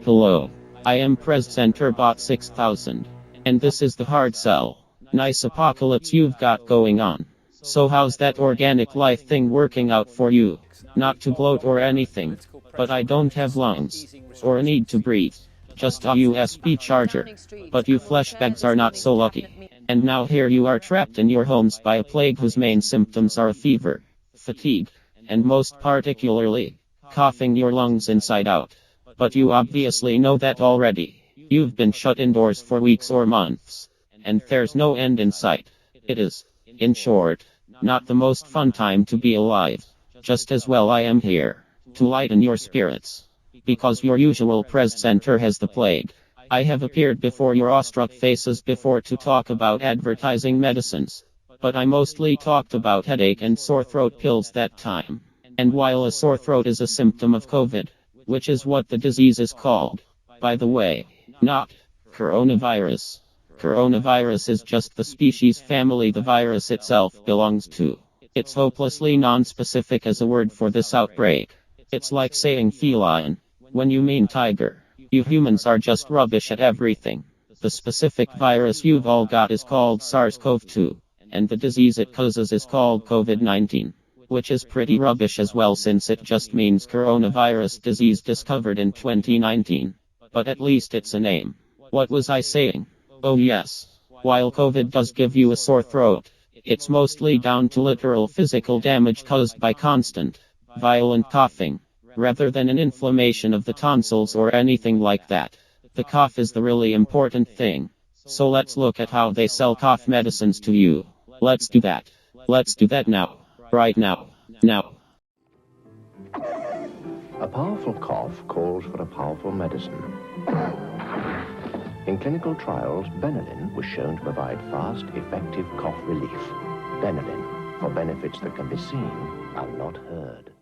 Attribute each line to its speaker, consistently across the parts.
Speaker 1: Hello. I am Presenter Bot 6000. And this is the hard sell. Nice apocalypse you've got going on. So how's that organic life thing working out for you? Not to gloat or anything, but I don't have lungs. Or a need to breathe. Just a USB charger. But you fleshbags are not so lucky. And now here you are trapped in your homes by a plague whose main symptoms are fever, fatigue, and most particularly, coughing your lungs inside out. But you obviously know that already. You've been shut indoors for weeks or months. And there's no end in sight. It is, in short, not the most fun time to be alive. Just as well I am here, to lighten your spirits. Because your usual presenter has the plague. I have appeared before your awestruck faces before to talk about advertising medicines. But I mostly talked about headache and sore throat pills that time. And while a sore throat is a symptom of COVID, which is what the disease is called, by the way, not coronavirus. Coronavirus is just the species family the virus itself belongs to. It's hopelessly non-specific as a word for this outbreak. It's like saying feline, when you mean tiger. You humans are just rubbish at everything. The specific virus you've all got is called SARS-CoV-2, and the disease it causes is called COVID-19. Which is pretty rubbish as well since it just means coronavirus disease discovered in 2019. But at least it's a name. What was I saying? Oh yes. While COVID does give you a sore throat, it's mostly down to literal physical damage caused by constant, violent coughing, rather than an inflammation of the tonsils or anything like that. The cough is the really important thing. So let's look at how they sell cough medicines to you. Let's do that. Let's do that now. Right now. Now.
Speaker 2: A powerful cough calls for a powerful medicine. In clinical trials, Benylin was shown to provide fast, effective cough relief. Benylin, for benefits that can be seen and not heard.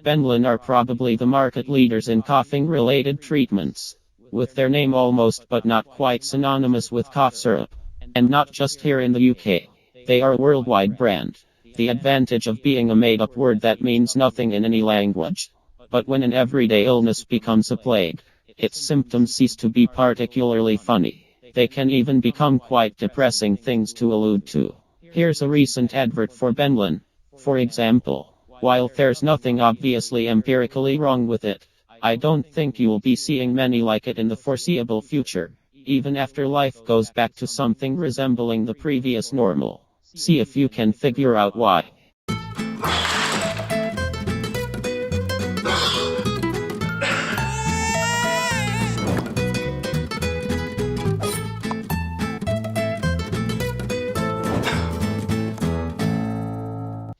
Speaker 1: Benylin are probably the market leaders in coughing-related treatments, with their name almost but not quite synonymous with cough syrup. And not just here in the UK. They are a worldwide brand. The advantage of being a made-up word that means nothing in any language. But when an everyday illness becomes a plague, its symptoms cease to be particularly funny. They can even become quite depressing things to allude to. Here's a recent advert for Benylin, for example. While there's nothing obviously empirically wrong with it, I don't think you'll be seeing many like it in the foreseeable future, even after life goes back to something resembling the previous normal. See if you can figure out why.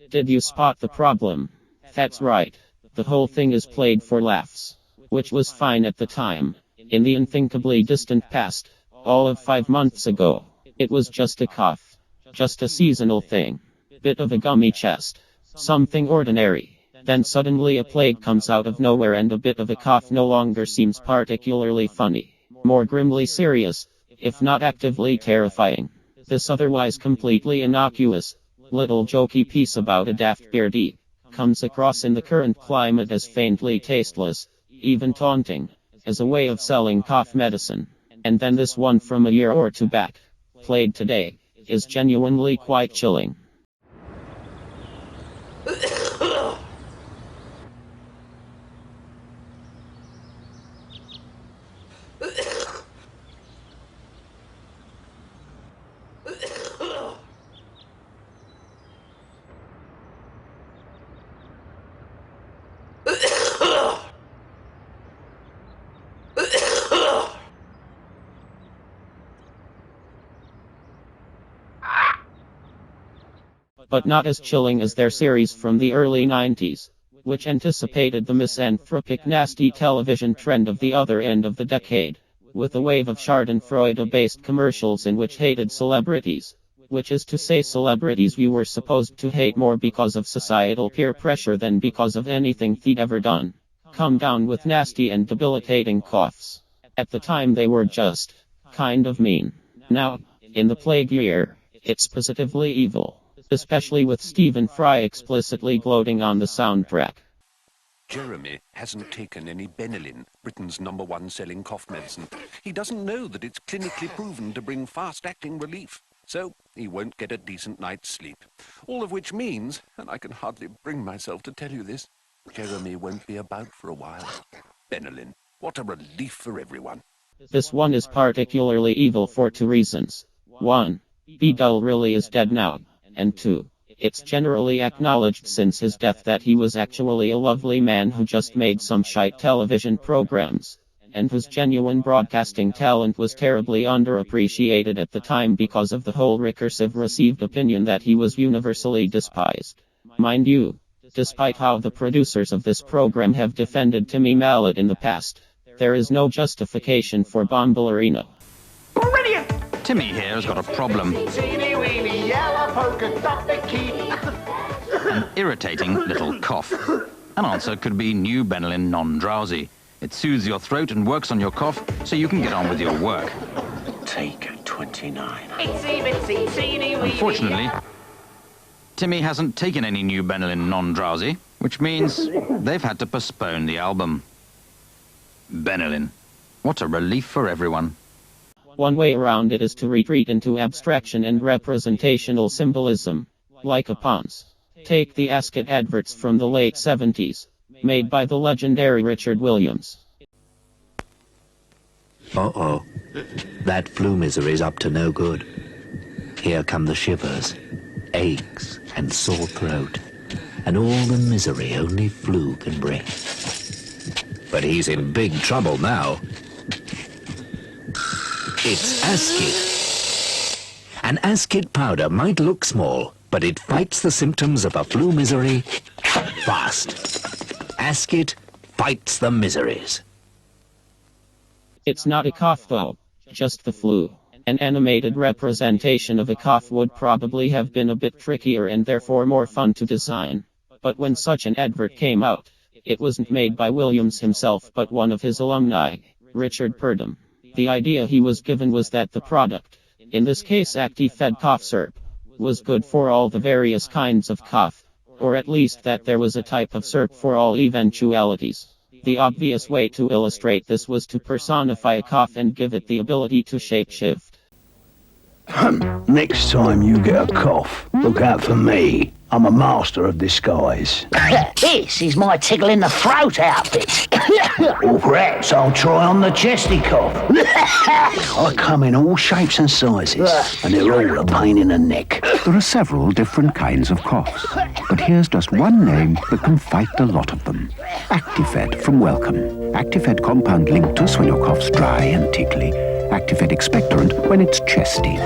Speaker 1: Did you spot the problem? That's right. The whole thing is played for laughs. Which was fine at the time. In the unthinkably distant past, all of 5 months ago, it was just a cough. Just a seasonal thing. Bit of a gummy chest. Something ordinary. Then suddenly a plague comes out of nowhere and a bit of a cough no longer seems particularly funny. More grimly serious, if not actively terrifying. This otherwise completely innocuous, little jokey piece about a daft beardy comes across in the current climate as faintly tasteless, even taunting, as a way of selling cough medicine. And then this one from a year or two back, played today, is genuinely quite chilling. But not as chilling as their series from the early 90s, which anticipated the misanthropic nasty television trend of the other end of the decade, with a wave of Schadenfreude-based commercials in which hated celebrities, which is to say celebrities you were supposed to hate more because of societal peer pressure than because of anything they'd ever done, come down with nasty and debilitating coughs. At the time they were just kind of mean. Now, in the plague year, it's positively evil. Especially with Stephen Fry explicitly gloating on the soundtrack.
Speaker 3: Jeremy hasn't taken any Benylin, Britain's #1 selling cough medicine. He doesn't know that it's clinically proven to bring fast-acting relief. So he won't get a decent night's sleep. All of which means, and I can hardly bring myself to tell you this, Jeremy won't be about for a while. Benylin, what a relief for everyone.
Speaker 1: This one is particularly evil for two reasons. 1. Beagle really is dead now. And 2. It's generally acknowledged since his death that he was actually a lovely man who just made some shite television programs, and whose genuine broadcasting talent was terribly underappreciated at the time because of the whole recursive received opinion that he was universally despised. Mind you, despite how the producers of this program have defended Timmy Mallet in the past, there is no justification for Bombalurino.
Speaker 4: Brilliant!
Speaker 5: Timmy here has got a problem. An irritating little cough. An answer could be new Benylin Non-Drowsy. It soothes your throat and works on your cough so you can get on with your work.
Speaker 2: Take 29.
Speaker 5: Unfortunately, Timmy hasn't taken any new Benylin Non-Drowsy, which means they've had to postpone the album. Benylin. What a relief for everyone.
Speaker 1: One way around it is to retreat into abstraction and representational symbolism, like a Pons. Take the Ascot adverts from the late 70s, made by the legendary Richard Williams.
Speaker 2: Uh-oh. That flu misery's up to no good. Here come the shivers, aches, and sore throat, and all the misery only flu can bring. But he's in big trouble now. It's Ascot. An Ascot powder might look small, but it fights the symptoms of a flu misery fast. Ascot fights the miseries.
Speaker 1: It's not a cough though, just the flu. An animated representation of a cough would probably have been a bit trickier and therefore more fun to design. But when such an advert came out, it wasn't made by Williams himself but one of his alumni, Richard Purdom. The idea he was given was that the product, in this case Actifed cough syrup, was good for all the various kinds of cough, or at least that there was a type of syrup for all eventualities. The obvious way to illustrate this was to personify a cough and give it the ability to shapeshift.
Speaker 6: Next time you get a cough, look out for me. I'm a master of disguise.
Speaker 7: This is my tickle in the throat outfit.
Speaker 6: Or perhaps I'll try on the chesty cough. I come in all shapes and sizes, and they're all a pain in the neck.
Speaker 8: There are several different kinds of coughs, but here's just one name that can fight a lot of them. Actifed from Welcome. Actifed compound linctus when your cough's dry and tickly. Actifed expectorant when it's chesty.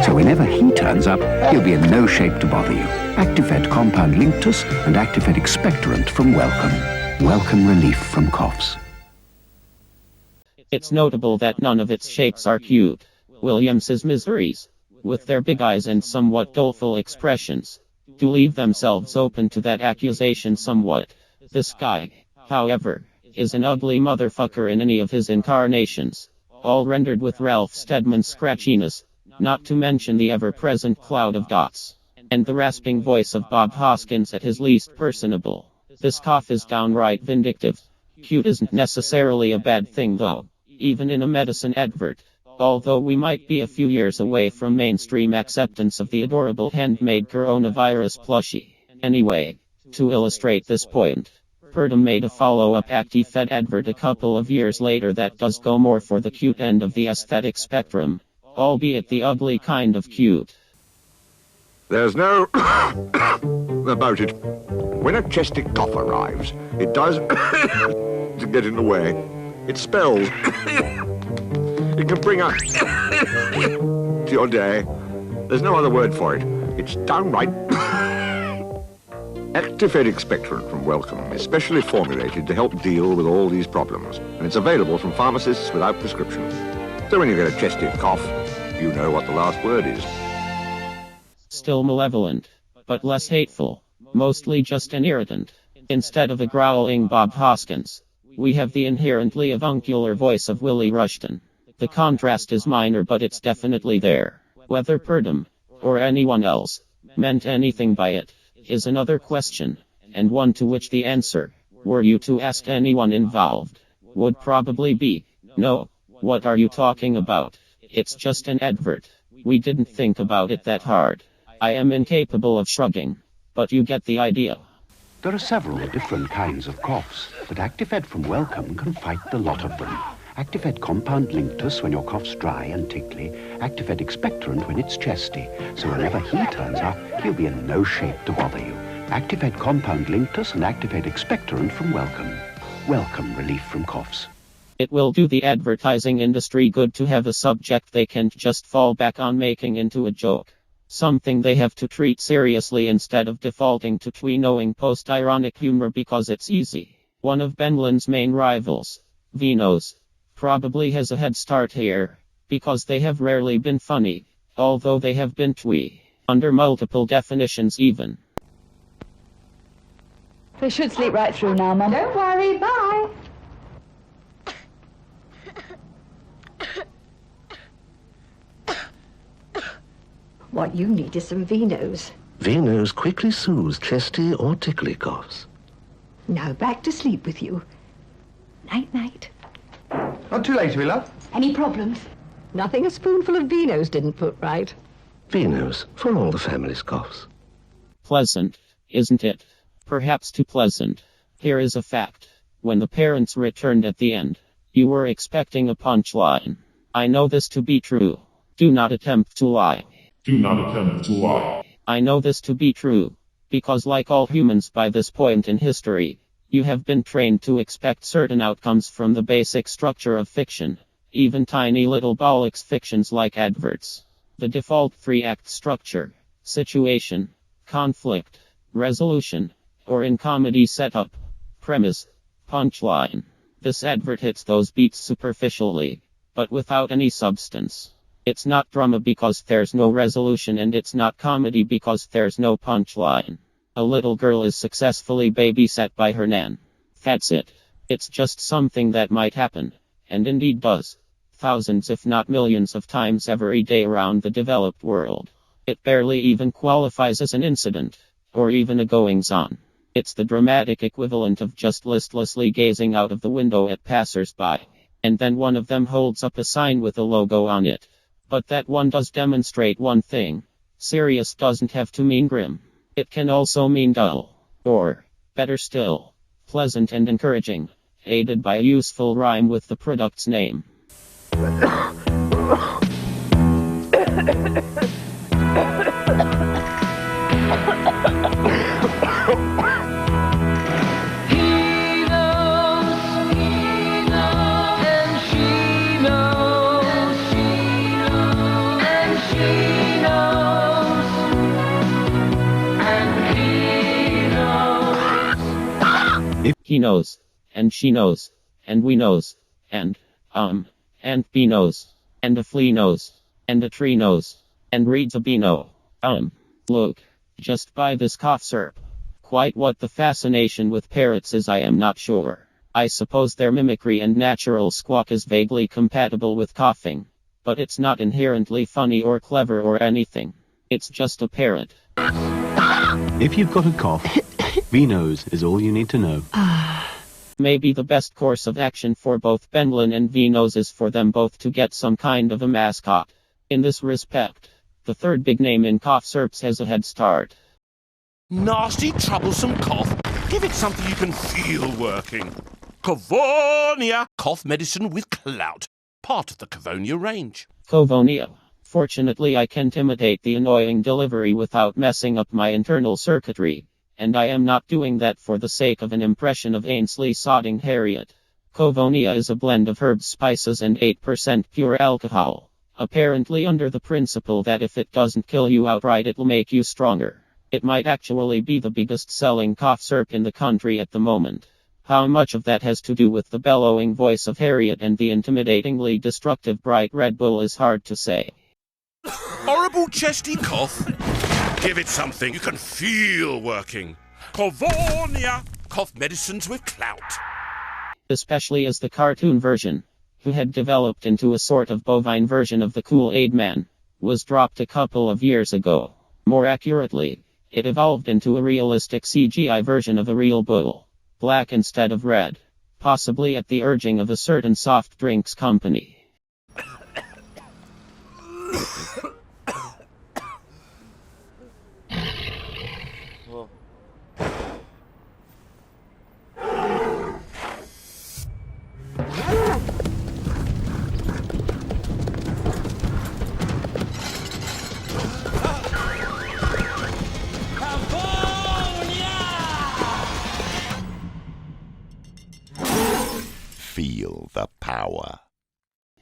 Speaker 8: So whenever he turns up, he'll be in no shape to bother you. Actifed compound linctus and Actifed expectorant from Welcome. Welcome relief from coughs.
Speaker 1: It's notable that none of its shapes are cute. Williams's miseries, with their big eyes and somewhat doleful expressions, do leave themselves open to that accusation somewhat. This guy, however, is an ugly motherfucker in any of his incarnations, all rendered with Ralph Steadman's scratchiness, not to mention the ever-present cloud of dots, and the rasping voice of Bob Hoskins at his least personable. This cough is downright vindictive. Cute isn't necessarily a bad thing though, even in a medicine advert, although we might be a few years away from mainstream acceptance of the adorable handmade coronavirus plushie. Anyway, to illustrate this point, Purdom made a follow-up Actifed advert a couple of years later that does go more for the cute end of the aesthetic spectrum, albeit the ugly kind of cute.
Speaker 9: There's no about it. When a chesty cough arrives, it does to get in the way. It spells. It can bring up to your day. There's no other word for it. It's downright. Actifed expectorant from Welcome is specially formulated to help deal with all these problems, and it's available from pharmacists without prescription. So when you get a chesty cough, you know what the last word is.
Speaker 1: Still malevolent, but less hateful, mostly just an irritant. Instead of a growling Bob Hoskins, we have the inherently avuncular voice of Willie Rushton. The contrast is minor but it's definitely there. Whether Purdom, or anyone else, meant anything by it, is another question, and one to which the answer, Were you to ask anyone involved, would probably be, no, what are you talking about? It's just an advert. We didn't think about it that hard. I am incapable of shrugging, but you get the idea.
Speaker 8: There are several different kinds of coughs, but Actifed from Welcome can fight the lot of them. Actifed Compound Linctus when your cough's dry and tickly, Actifed Expectorant when it's chesty, so whenever he turns up, he'll be in no shape to bother you. Actifed Compound Linctus and Actifed Expectorant from Welcome. Welcome relief from coughs.
Speaker 1: It will do the advertising industry good to have a subject they can't just fall back on making into a joke. Something they have to treat seriously instead of defaulting to twee-knowing post-ironic humor because it's easy. One of Benlin's main rivals, Vino's, probably has a head start here, because they have rarely been funny, although they have been twee, under multiple definitions even.
Speaker 4: They should sleep right through now, Mum.
Speaker 10: Don't worry, bye. What you need is some Vinos.
Speaker 11: Vinos quickly soothes chesty or tickly coughs.
Speaker 10: Now back to sleep with you. Night-night.
Speaker 12: Not too late, to be love.
Speaker 10: Any problems? Nothing a spoonful of Vinos didn't put right.
Speaker 11: Vinos for all the family's coughs.
Speaker 1: Pleasant, isn't it? Perhaps too pleasant. Here is a fact. When the parents returned at the end, you were expecting a punchline. I know this to be true. Do not attempt to lie.
Speaker 13: Do not attempt to lie.
Speaker 1: I know this to be true, because like all humans by this point in history, you have been trained to expect certain outcomes from the basic structure of fiction, even tiny little bollocks fictions like adverts. The default 3-act structure, situation, conflict, resolution, or in comedy setup, premise, punchline. This advert hits those beats superficially, but without any substance. It's not drama because there's no resolution, and it's not comedy because there's no punchline. A little girl is successfully babysat by her nan. That's it. It's just something that might happen, and indeed does, thousands if not millions of times every day around the developed world. It barely even qualifies as an incident, or even a goings-on. It's the dramatic equivalent of just listlessly gazing out of the window at passers-by, and then one of them holds up a sign with a logo on it. But that one does demonstrate one thing. Serious doesn't have to mean grim. It can also mean dull. Or, better still, pleasant and encouraging, aided by a useful rhyme with the product's name. He knows, and she knows, and we knows, and bee knows, and a flea knows, and a tree knows, and reads a beano. Look, just buy this cough syrup. Quite what the fascination with parrots is I am not sure. I suppose their mimicry and natural squawk is vaguely compatible with coughing, but it's not inherently funny or clever or anything. It's just a parrot.
Speaker 14: If you've got a cough, Vinos is all you need to know.
Speaker 1: Maybe the best course of action for both Benlin and Vinos is for them both to get some kind of a mascot. In this respect, the third big name in cough syrups has a head start.
Speaker 15: Nasty, troublesome cough. Give it something you can feel working. Covonia cough medicine with clout. Part of the Covonia range.
Speaker 1: Covonia. Fortunately, I can't imitate the annoying delivery without messing up my internal circuitry. And I am not doing that for the sake of an impression of Ainsley sodding Harriet. Covonia is a blend of herbs, spices, and 8% pure alcohol. Apparently under the principle that if it doesn't kill you outright, it'll make you stronger. It might actually be the biggest selling cough syrup in the country at the moment. How much of that has to do with the bellowing voice of Harriet and the intimidatingly destructive bright Red Bull is hard to say.
Speaker 15: Horrible chesty cough. Give it something you can feel working. Covonia cough medicines with clout.
Speaker 1: Especially as the cartoon version, who had developed into a sort of bovine version of the Kool-Aid Man, was dropped a couple of years ago. More accurately, it evolved into a realistic CGI version of a real bull. black instead of red, possibly at the urging of a certain soft drinks company.
Speaker 16: Feel the power.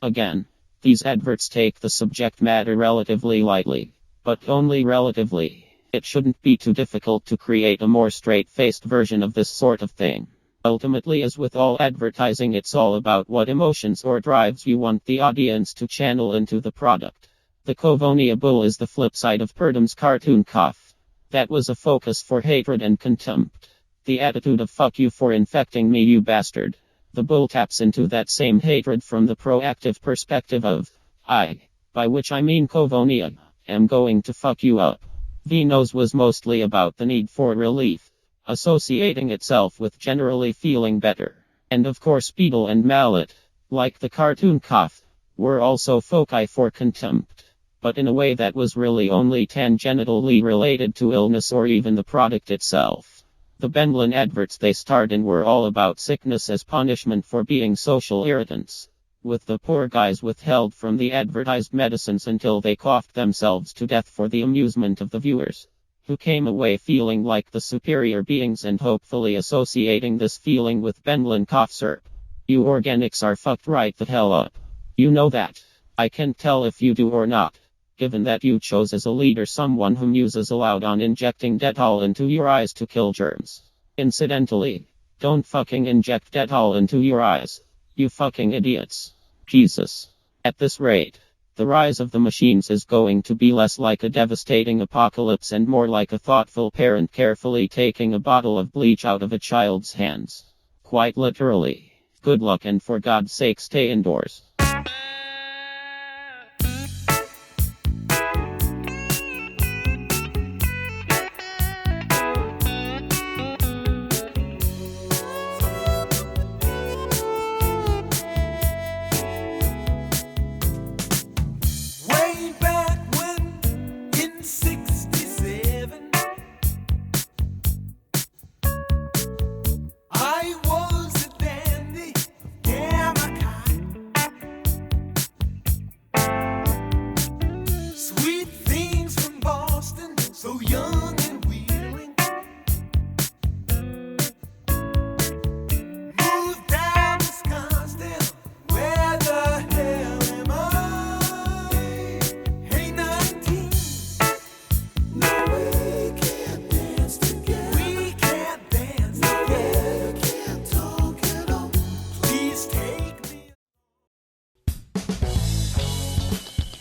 Speaker 1: Again, these adverts take the subject matter relatively lightly, but only relatively. It shouldn't be too difficult to create a more straight-faced version of this sort of thing. Ultimately, as with all advertising, it's all about what emotions or drives you want the audience to channel into the product. The Covonia Bull is the flip side of Purdam's cartoon cough. That was a focus for hatred and contempt. The attitude of "fuck you for infecting me, you bastard." The bull taps into that same hatred from the proactive perspective of, I, by which I mean Covonia, am going to fuck you up. Vino's was mostly about the need for relief, associating itself with generally feeling better. And of course Beetle and Mallet, like the cartoon cough, were also foci for contempt, but in a way that was really only tangentially related to illness or even the product itself. The Benlin adverts they starred in were all about sickness as punishment for being social irritants, with the poor guys withheld from the advertised medicines until they coughed themselves to death for the amusement of the viewers, who came away feeling like the superior beings and hopefully associating this feeling with Benlin cough syrup. You organics are fucked right the hell up. You know that. I can't tell if you do or not, given that you chose as a leader someone who muses aloud on injecting Dettol into your eyes to kill germs. Incidentally, don't fucking inject Dettol into your eyes, you fucking idiots. Jesus. At this rate, the rise of the machines is going to be less like a devastating apocalypse and more like a thoughtful parent carefully taking a bottle of bleach out of a child's hands. Quite literally. Good luck and for God's sake stay indoors.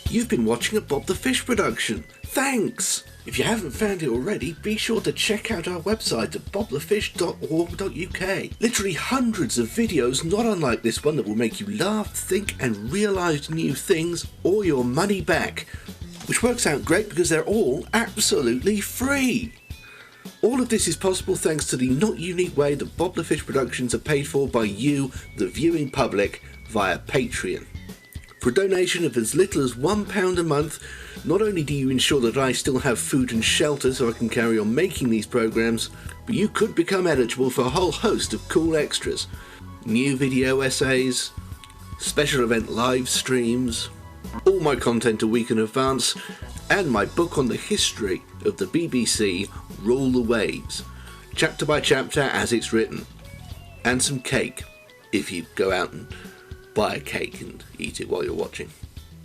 Speaker 17: You've been watching a Bob the Fish production. Thanks! If you haven't found it already, be sure to check out our website at bobthefish.org.uk. Literally hundreds of videos not unlike this one that will make you laugh, think and realise new things or your money back. Which works out great because they're all absolutely free. All of this is possible thanks to the not unique way that Bob the Fish productions are paid for by you, the viewing public, via Patreon. For a donation of as little as £1 a month, not only do you ensure that I still have food and shelter so I can carry on making these programmes, but you could become eligible for a whole host of cool extras. New video essays, special event live streams, all my content a week in advance, and my book on the history of the BBC, Rule the Waves, chapter by chapter as it's written. And some cake, if you go out and buy a cake and eat it while you're watching.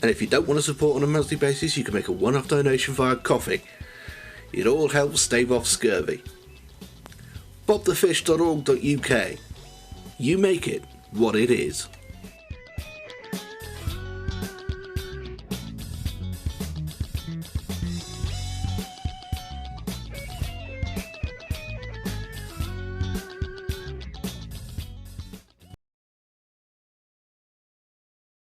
Speaker 17: And if you don't want to support on a monthly basis, you can make a one-off donation via Coffee. It all helps stave off scurvy. bobthefish.org.uk. You make it what it is.